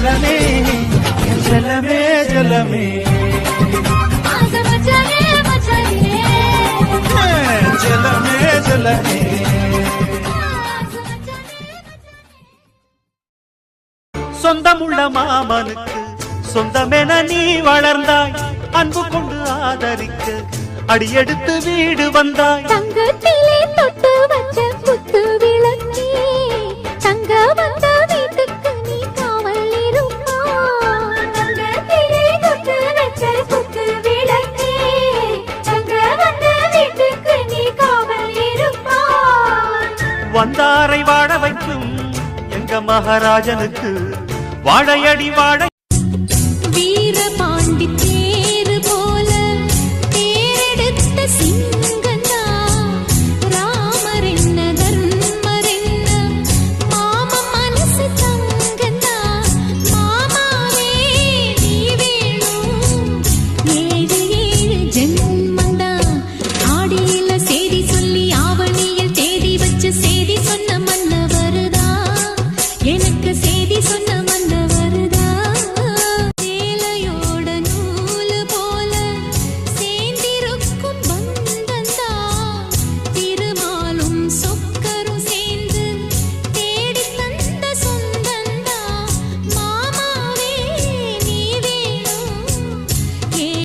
செல்லமே செல்லமே செல்லமே செல்லமே செல்லமே சொந்தமுள்ள மாமனுக்கு சொந்தமென நீ வளர்ந்தாய் அன்பு கொண்டு ஆதரிக்க அடியெடுத்து வீடு வந்தாய் தங்கத்திலே தொட்டு வச்ச குத்து விளக்கே தங்க வந்த வீட்டுக்கு நீ காவல் இருப்பாய் தங்கத்திலே தொட்டு வச்ச குத்து விளக்கே தங்க வந்த வீட்டுக்கு நீ காவல் இருப்பாய் வந்தாரை வாழ வைக்கும் எங்க மகாராஜனுக்கு வாழையடி வாழை